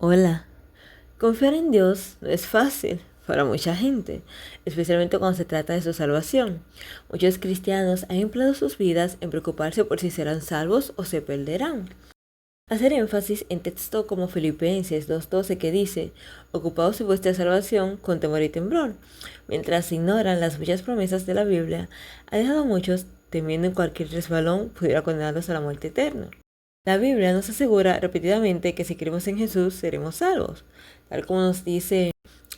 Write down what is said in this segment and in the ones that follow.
Hola, confiar en Dios no es fácil para mucha gente, especialmente cuando se trata de su salvación. Muchos cristianos han empleado sus vidas en preocuparse por si serán salvos o se perderán. Hacer énfasis en textos como Filipenses 2:12 que dice, ocupaos en vuestra salvación con temor y temblor, mientras ignoran las muchas promesas de la Biblia, ha dejado a muchos temiendo en cualquier resbalón pudiera condenarlos a la muerte eterna. La Biblia nos asegura repetidamente que si creemos en Jesús seremos salvos, tal como nos dice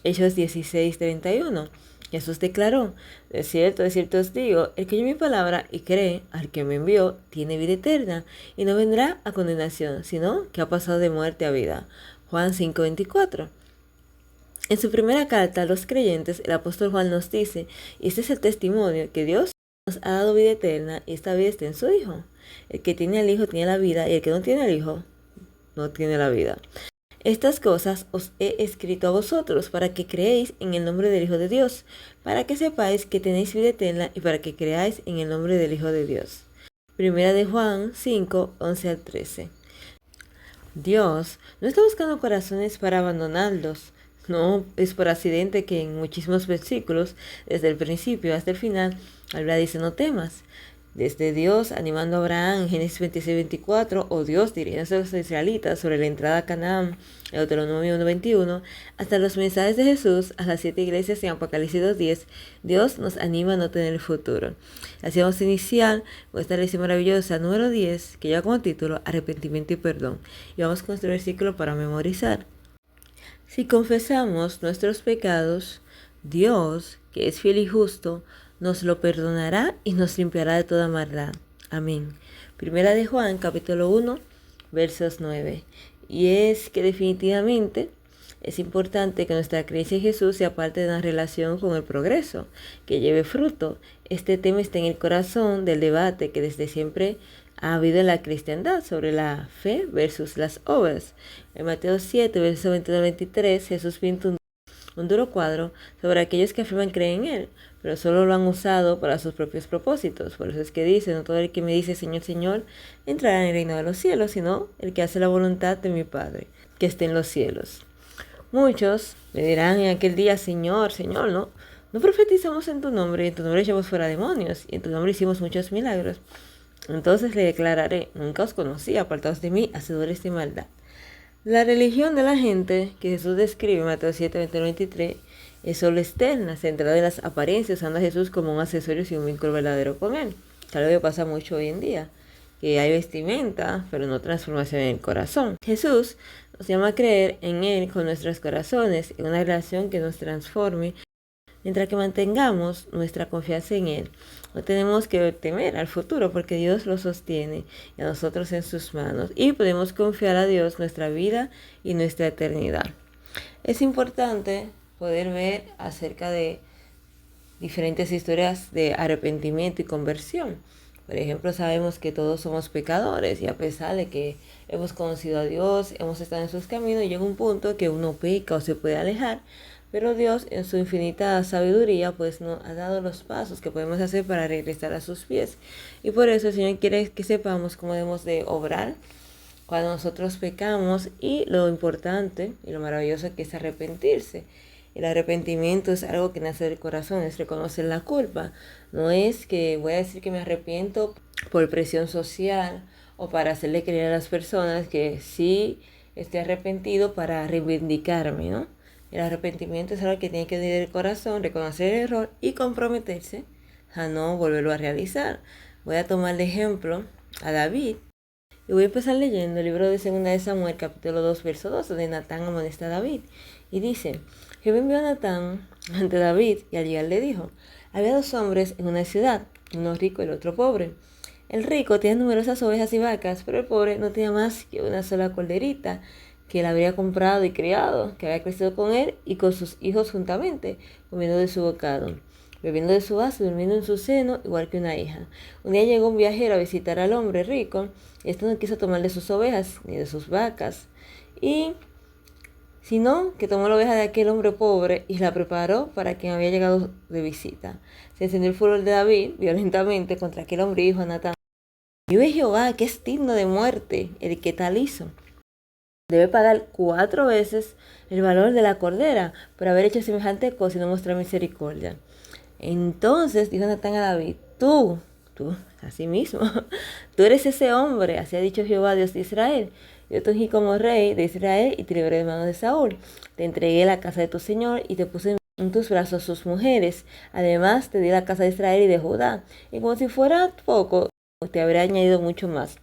Hechos 16:31. Jesús declaró, de cierto os digo, el que oye mi palabra y cree al que me envió, tiene vida eterna, y no vendrá a condenación, sino que ha pasado de muerte a vida. Juan 5:24. En su primera carta a los creyentes, el apóstol Juan nos dice, y este es el testimonio, que Dios nos ha dado vida eterna, y esta vida está en su Hijo. El que tiene al Hijo tiene la vida, y el que no tiene al Hijo no tiene la vida. Estas cosas os he escrito a vosotros para que creéis en el nombre del Hijo de Dios, para que sepáis que tenéis vida eterna y para que creáis en el nombre del Hijo de Dios. Primera de Juan 5:11-13. Dios no está buscando corazones para abandonarlos. No es por accidente que en muchísimos versículos, desde el principio hasta el final, habla dice no temas. Desde Dios animando a Abraham en Génesis 26:24, o Dios dirigiéndose a los israelitas sobre la entrada a Canaán, en Deuteronomio 1:21, hasta los mensajes de Jesús a las 7 iglesias en Apocalipsis 2:10, Dios nos anima a no tener el futuro. Así vamos a iniciar con esta lección maravillosa número 10, que lleva como título Arrepentimiento y Perdón. Y vamos con este versículo para memorizar. Si confesamos nuestros pecados, Dios, que es fiel y justo, nos lo perdonará y nos limpiará de toda maldad. Amén. Primera de Juan, capítulo 1, versos 9. Y es que definitivamente es importante que nuestra creencia en Jesús sea parte de una relación con el progreso, que lleve fruto. Este tema está en el corazón del debate que desde siempre ha habido en la cristiandad sobre la fe versus las obras. En Mateo 7, versos 22-23, Jesús pinta un duro cuadro sobre aquellos que afirman creer en Él, pero solo lo han usado para sus propios propósitos. Por eso es que dice, no todo el que me dice Señor, Señor, entrará en el reino de los cielos, sino el que hace la voluntad de mi Padre, que esté en los cielos. Muchos me dirán en aquel día, Señor, Señor, no profetizamos en tu nombre, y en tu nombre echamos fuera demonios, y en tu nombre hicimos muchos milagros. Entonces le declararé, nunca os conocí, apartados de mí, hacedores de maldad. La religión de la gente que Jesús describe en Mateo 7, 21-23 es solo externa, centrada en las apariencias, usando a Jesús como un accesorio sin un vínculo verdadero con Él. Tal vez pasa mucho hoy en día, que hay vestimenta, pero no transformación en el corazón. Jesús nos llama a creer en Él con nuestros corazones, en una relación que nos transforme, mientras que mantengamos nuestra confianza en Él. No tenemos que temer al futuro porque Dios lo sostiene y a nosotros en sus manos. Y podemos confiar a Dios nuestra vida y nuestra eternidad. Es importante poder ver acerca de diferentes historias de arrepentimiento y conversión. Por ejemplo, sabemos que todos somos pecadores y a pesar de que hemos conocido a Dios, hemos estado en sus caminos, llega un punto que uno peca o se puede alejar. Pero Dios, en su infinita sabiduría, pues nos ha dado los pasos que podemos hacer para regresar a sus pies. Y por eso el Señor quiere que sepamos cómo debemos de obrar cuando nosotros pecamos y lo importante y lo maravilloso que es arrepentirse. El arrepentimiento es algo que nace del corazón, es reconocer la culpa. No es que voy a decir que me arrepiento por presión social o para hacerle creer a las personas que sí estoy arrepentido para reivindicarme, ¿no? El arrepentimiento es algo que tiene que venir del corazón, reconocer el error y comprometerse a no volverlo a realizar. Voy a tomar de ejemplo a David y voy a empezar leyendo el libro de 2 de Samuel, capítulo 2, verso 2, donde Natán amonesta a David. Y dice, Jehová envió a Natán ante David y al llegar le dijo, había 2 hombres en una ciudad, uno rico y el otro pobre. El rico tenía numerosas ovejas y vacas, pero el pobre no tenía más que una sola corderita, que él habría comprado y criado, que había crecido con él y con sus hijos juntamente, comiendo de su bocado, bebiendo de su vaso y durmiendo en su seno, igual que una hija. Un día llegó un viajero a visitar al hombre rico, y este no quiso tomar de sus ovejas ni de sus vacas, sino que tomó la oveja de aquel hombre pobre y la preparó para quien había llegado de visita. Se encendió el furor de David violentamente contra aquel hombre y dijo a Natán, vive Jehová, que es digno de muerte el que tal hizo. debe pagar 4 veces el valor de la cordera por haber hecho semejante cosa y no mostrar misericordia. Entonces dijo Natán a David, tú, así mismo, tú eres ese hombre, así ha dicho Jehová, Dios de Israel. Yo te ungí como rey de Israel y te libré de manos de Saúl. Te entregué la casa de tu señor y te puse en tus brazos sus mujeres. Además te di la casa de Israel y de Judá. Y como si fuera poco, te habré añadido mucho más.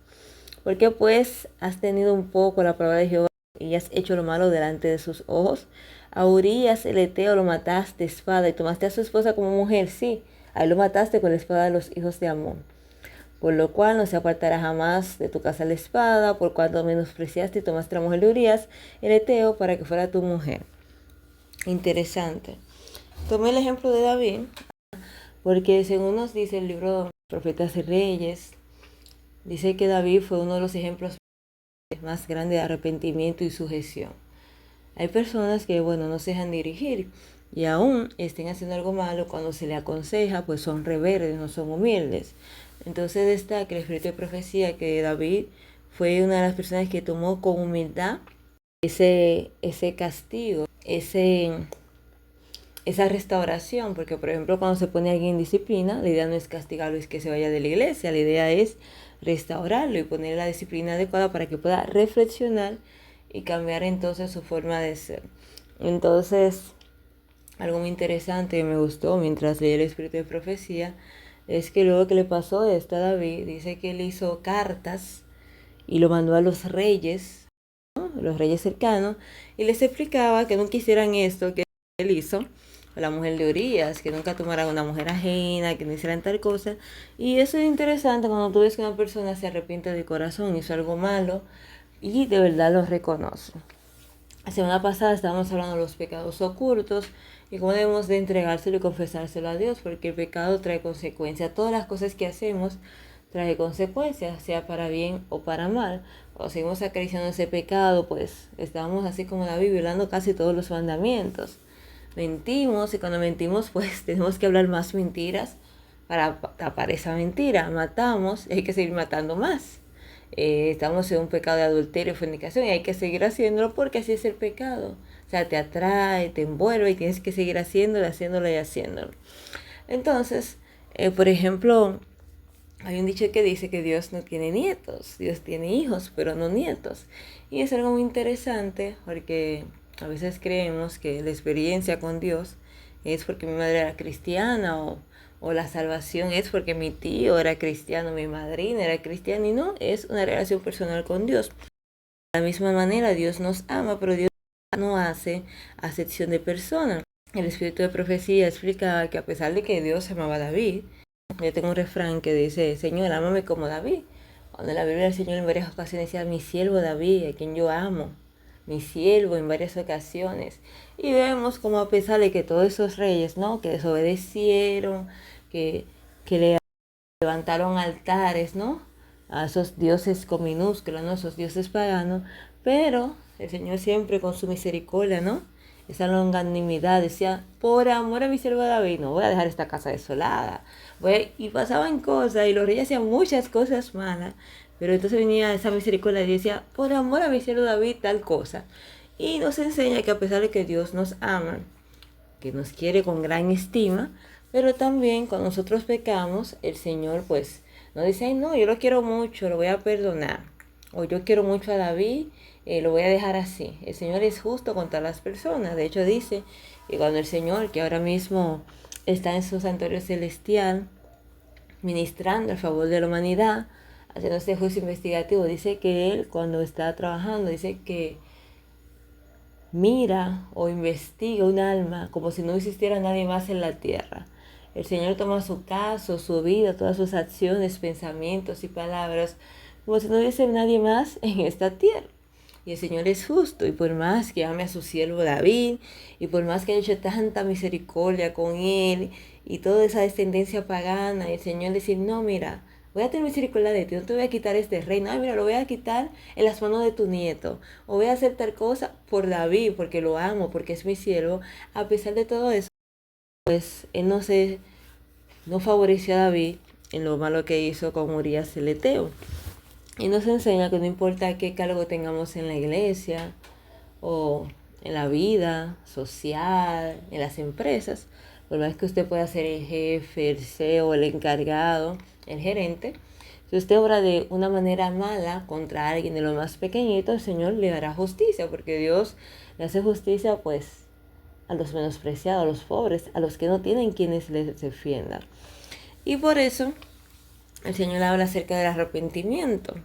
Porque pues has tenido un poco la palabra de Jehová y has hecho lo malo delante de sus ojos. A Urías el Eteo lo mataste de espada y tomaste a su esposa como mujer, sí, a él lo mataste con la espada de los hijos de Amón. Por lo cual no se apartará jamás de tu casa la espada, por cuanto menospreciaste y tomaste a la mujer de Urías el Eteo para que fuera tu mujer. Interesante. Tomé el ejemplo de David, porque según nos dice el libro Profetas y Reyes, dice que David fue uno de los ejemplos más grandes de arrepentimiento y sujeción. Hay personas que, no se dejan dirigir y aún estén haciendo algo malo, cuando se le aconseja, pues son rebeldes, no son humildes. Entonces destaca el espíritu de profecía que David fue una de las personas que tomó con humildad ese castigo, esa restauración, porque por ejemplo cuando se pone a alguien en disciplina, la idea no es castigarlo, es que se vaya de la iglesia, la idea es restaurarlo y poner la disciplina adecuada para que pueda reflexionar y cambiar entonces su forma de ser. Entonces, algo muy interesante que me gustó mientras leí el espíritu de profecía es que luego que le pasó esto a David, dice que él hizo cartas y lo mandó a los reyes, ¿no? Los reyes cercanos, y les explicaba que no quisieran esto que él hizo a la mujer de Urías, que nunca tomaran una mujer ajena, que no hicieran tal cosa. Y eso es interesante cuando tú ves que una persona se arrepiente de corazón, hizo algo malo y de verdad lo reconoce. La semana pasada estábamos hablando de los pecados ocultos y cómo debemos de entregárselo y confesárselo a Dios, porque el pecado trae consecuencias. Todas las cosas que hacemos trae consecuencias, sea para bien o para mal. Cuando seguimos acariciando ese pecado, pues estamos así como David, violando casi todos los mandamientos. Mentimos y cuando mentimos, pues tenemos que hablar más mentiras para tapar esa mentira. Matamos y hay que seguir matando más. Estamos en un pecado de adulterio, fornicación, y hay que seguir haciéndolo porque así es el pecado. O sea, te atrae, te envuelve y tienes que seguir haciéndolo y haciéndolo. Entonces, por ejemplo, hay un dicho que dice que Dios no tiene nietos, Dios tiene hijos, pero no nietos. Y es algo muy interesante porque a veces creemos que la experiencia con Dios es porque mi madre era cristiana o la salvación es porque mi tío era cristiano, mi madrina era cristiana, y no, es una relación personal con Dios. De la misma manera, Dios nos ama, pero Dios no hace acepción de personas. El espíritu de profecía explicaba que a pesar de que Dios amaba a David, yo tengo un refrán que dice, Señor, ámame como David. Cuando en la Biblia el Señor en varias ocasiones decía, mi siervo David, a quien yo amo, mi siervo en varias ocasiones. Y vemos como a pesar de que todos esos reyes, ¿no?, que desobedecieron, que le levantaron altares, ¿no?, a esos dioses con minúscula, ¿no?, esos dioses paganos, pero el Señor siempre con su misericordia, ¿no?, esa longanimidad, decía, por amor a mi siervo David, no voy a dejar esta casa desolada. Y pasaban cosas, y los reyes hacían muchas cosas malas, pero entonces venía esa misericordia y decía, por amor a mi siervo David, tal cosa. Y nos enseña que a pesar de que Dios nos ama, que nos quiere con gran estima, pero también cuando nosotros pecamos, el Señor pues nos dice, ay no, yo lo quiero mucho, lo voy a perdonar. O yo quiero mucho a David, lo voy a dejar así. El Señor es justo con todas las personas. De hecho dice que cuando el Señor, que ahora mismo está en su santuario celestial, ministrando a favor de la humanidad, haciendo este juicio investigativo, dice que Él cuando está trabajando, dice que mira o investiga un alma como si no existiera nadie más en la tierra. El Señor toma su caso, su vida, todas sus acciones, pensamientos y palabras, como si no hubiese nadie más en esta tierra. Y el Señor es justo, y por más que ame a su siervo David, y por más que haya hecho tanta misericordia con él, y toda esa descendencia pagana, y el Señor dice, no, mira, voy a tener misericordia de ti, no te voy a quitar este reino, ay, mira, lo voy a quitar en las manos de tu nieto, o voy a hacer tal cosa por David, porque lo amo, porque es mi siervo. A pesar de todo eso, pues él no favoreció a David en lo malo que hizo con Urías el Eteo. Y nos enseña que no importa qué cargo tengamos en la iglesia o en la vida social, en las empresas, por más que usted pueda ser el jefe, el CEO, el encargado, el gerente, si usted obra de una manera mala contra alguien de lo más pequeñito, el Señor le hará justicia, porque Dios le hace justicia pues a los menospreciados, a los pobres, a los que no tienen quienes les defiendan. Y por eso el Señor habla acerca del arrepentimiento.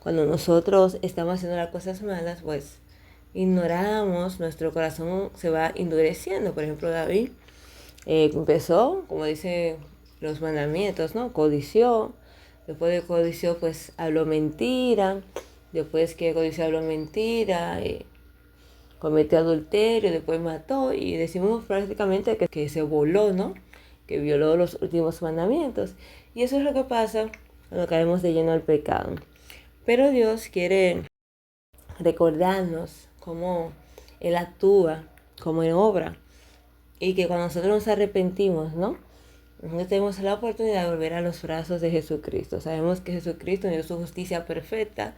Cuando nosotros estamos haciendo las cosas malas, pues ignoramos, nuestro corazón se va endureciendo. Por ejemplo, David empezó, como dice los mandamientos, ¿no? Codició. Después de codició, pues habló mentira. Después que codició, habló mentira. Cometió adulterio, después mató. Y decimos prácticamente que se voló, ¿no? Que violó los últimos mandamientos. Y eso es lo que pasa cuando caemos de lleno al pecado. Pero Dios quiere recordarnos cómo Él actúa, cómo Él obra. Y que cuando nosotros nos arrepentimos, ¿no? Nosotros tenemos la oportunidad de volver a los brazos de Jesucristo. Sabemos que Jesucristo dio su justicia perfecta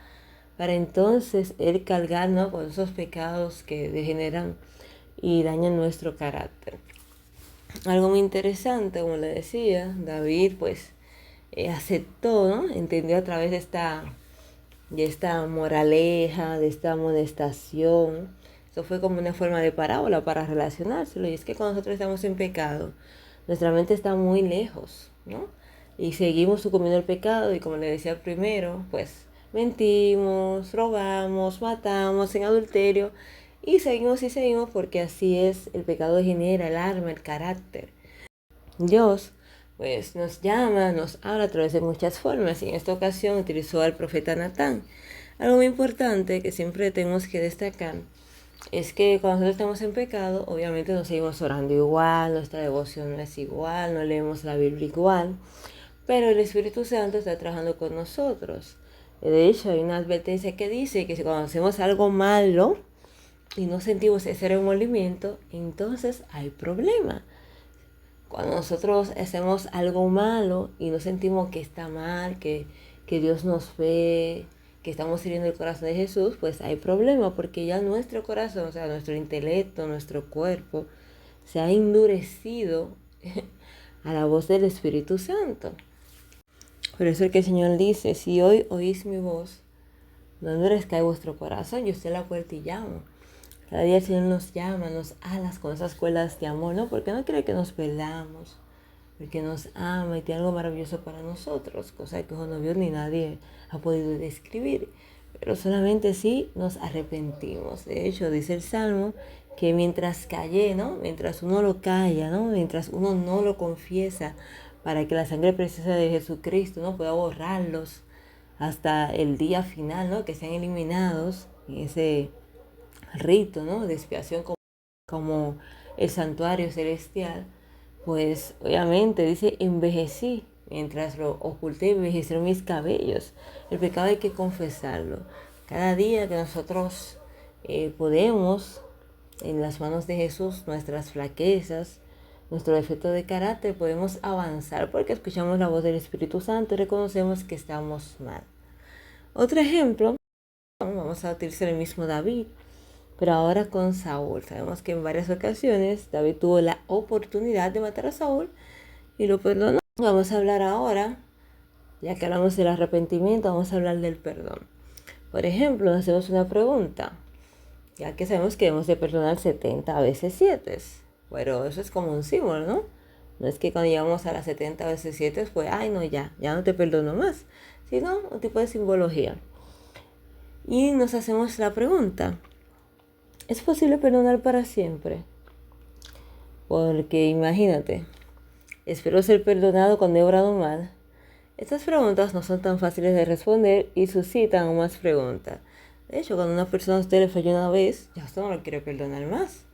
para entonces Él cargarnos con esos pecados que degeneran y dañan nuestro carácter. Algo muy interesante, como le decía, David pues aceptó, ¿no? Entendió a través de esta moraleja, de esta amonestación. Eso fue como una forma de parábola para relacionárselo. Y es que cuando nosotros estamos en pecado, nuestra mente está muy lejos, ¿no? Y seguimos sucumbiendo al pecado y como le decía primero, pues mentimos, robamos, matamos en adulterio y seguimos porque así es, el pecado genera el alma, el carácter. Dios pues nos llama, nos habla a través de muchas formas y en esta ocasión utilizó al profeta Natán. Algo muy importante que siempre tenemos que destacar es que cuando nosotros estamos en pecado, obviamente no seguimos orando igual, nuestra devoción no es igual, no leemos la Biblia igual, pero el Espíritu Santo está trabajando con nosotros. De hecho, hay una advertencia que dice que si cuando hacemos algo malo y no sentimos ese remordimiento, entonces hay problema. Cuando nosotros hacemos algo malo y no sentimos que está mal, que Dios nos ve, que estamos sirviendo el corazón de Jesús, pues hay problema porque ya nuestro corazón, o sea, nuestro intelecto, nuestro cuerpo, se ha endurecido a la voz del Espíritu Santo. Por eso es que el Señor dice, si hoy oís mi voz, no endurezcáis vuestro corazón, yo estoy a la puerta y llamo. Cada día el Señor nos llama, nos alas con esas cuerdas de amor, ¿no? Porque no quiere que nos perdamos, porque nos ama y tiene algo maravilloso para nosotros, cosa que ojo no vio ni nadie ha podido describir. Pero solamente si nos arrepentimos. De hecho, dice el Salmo que mientras calle, ¿no? Mientras uno lo calla, ¿no? Mientras uno no lo confiesa, para que la sangre preciosa de Jesucristo, ¿no? Pueda borrarlos hasta el día final, ¿no? Que sean eliminados en ese rito, ¿no? De expiación como el santuario celestial, pues obviamente dice envejecí, mientras lo oculté envejecieron mis cabellos. El pecado hay que confesarlo. Cada día que nosotros podemos en las manos de Jesús nuestras flaquezas, nuestro defecto de carácter, podemos avanzar porque escuchamos la voz del Espíritu Santo y reconocemos que estamos mal. Otro ejemplo, vamos a utilizar el mismo David, pero ahora con Saúl. Sabemos que en varias ocasiones David tuvo la oportunidad de matar a Saúl y lo perdonó. Vamos a hablar ahora, ya que hablamos del arrepentimiento, vamos a hablar del perdón. Por ejemplo, nos hacemos una pregunta, ya que sabemos que debemos de perdonar 70 veces 7. Pero eso es como un símbolo, ¿no? No es que cuando llegamos a las 70 veces 7, pues, ay, no, ya no te perdono más, sino un tipo de simbología. Y nos hacemos la pregunta, ¿es posible perdonar para siempre? Porque imagínate, espero ser perdonado cuando he obrado mal. Estas preguntas no son tan fáciles de responder y suscitan aún más preguntas. De hecho, cuando una persona a usted le falló una vez, ya usted no lo quiere perdonar más.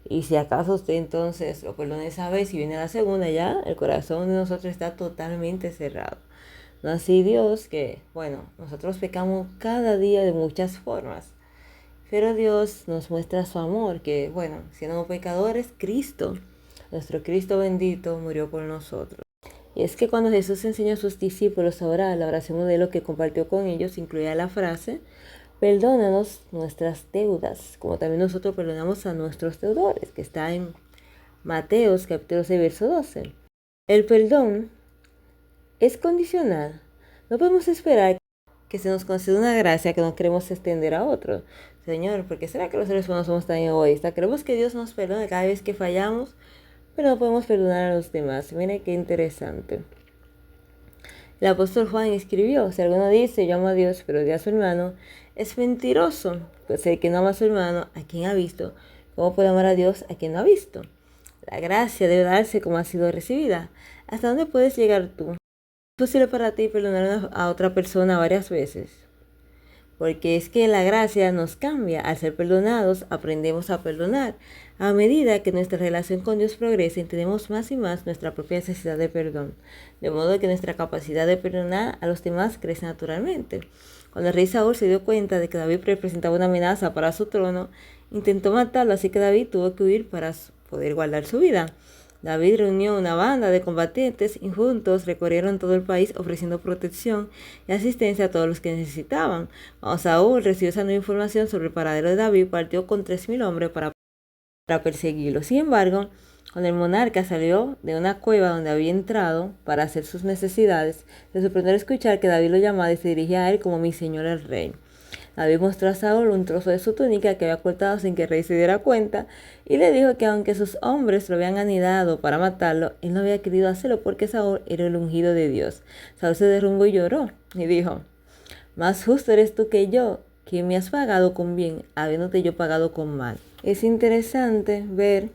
Y si acaso usted entonces lo perdona esa vez y viene a la segunda, ya el corazón de nosotros está totalmente cerrado. No así Dios, que bueno, nosotros pecamos cada día de muchas formas. Pero Dios nos muestra su amor, que bueno, siendo pecadores, Cristo, nuestro Cristo bendito, murió por nosotros. Y es que cuando Jesús enseñó a sus discípulos a orar, la oración modelo que compartió con ellos incluía la frase: perdónanos nuestras deudas, como también nosotros perdonamos a nuestros deudores, que está en Mateos capítulo 6, verso 12. El perdón es condicional. No podemos esperar que se nos conceda una gracia que no queremos extender a otros. Señor, ¿por qué será que los seres humanos somos tan egoístas? Queremos que Dios nos perdone cada vez que fallamos, pero no podemos perdonar a los demás. Mire qué interesante. El apóstol Juan escribió: si alguno dice yo amo a Dios, pero odia a su hermano, es mentiroso. Pues el que no ama a su hermano, a quien ha visto, ¿cómo puede amar a Dios a quien no ha visto? La gracia debe darse como ha sido recibida. ¿Hasta dónde puedes llegar tú? ¿Es posible para ti perdonar a otra persona varias veces? Porque es que la gracia nos cambia. Al ser perdonados, aprendemos a perdonar. A medida que nuestra relación con Dios progresa, entendemos más y más nuestra propia necesidad de perdón. De modo que nuestra capacidad de perdonar a los demás crece naturalmente. Cuando el rey Saúl se dio cuenta de que David representaba una amenaza para su trono, intentó matarlo, así que David tuvo que huir para poder guardar su vida. David reunió una banda de combatientes y juntos recorrieron todo el país ofreciendo protección y asistencia a todos los que necesitaban. Cuando Saúl recibió esa nueva información sobre el paradero de David, partió con 3,000 hombres para perseguirlo. Sin embargo, cuando el monarca salió de una cueva donde había entrado para hacer sus necesidades, le sorprendió escuchar que David lo llamaba y se dirigía a él como mi señor el rey. David mostró a Saúl un trozo de su túnica que había cortado sin que el rey se diera cuenta y le dijo que aunque sus hombres lo habían anidado para matarlo, él no había querido hacerlo porque Saúl era el ungido de Dios. Saúl se derrumbó y lloró y dijo: más justo eres tú que yo, que me has pagado con bien, habiéndote yo pagado con mal. Es interesante ver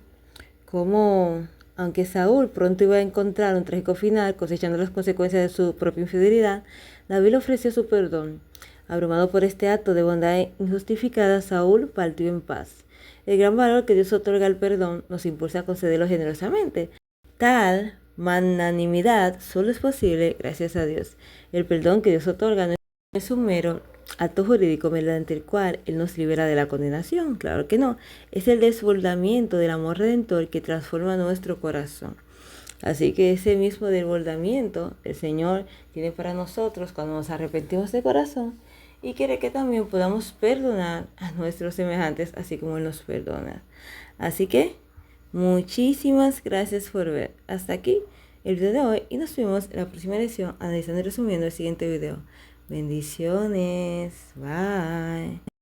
cómo, aunque Saúl pronto iba a encontrar un trágico final cosechando las consecuencias de su propia infidelidad, David le ofreció su perdón. Abrumado por este acto de bondad injustificada, Saúl partió en paz. El gran valor que Dios otorga al perdón nos impulsa a concederlo generosamente. Tal magnanimidad solo es posible gracias a Dios. El perdón que Dios otorga no es un mero acto jurídico mediante el cual Él nos libera de la condenación. Claro que no. Es el desbordamiento del amor redentor que transforma nuestro corazón. Así que ese mismo desbordamiento el Señor tiene para nosotros cuando nos arrepentimos de corazón y quiere que también podamos perdonar a nuestros semejantes así como Él nos perdona. Así que muchísimas gracias por ver hasta aquí el video de hoy y nos vemos en la próxima lección analizando y resumiendo el siguiente video. Bendiciones. Bye.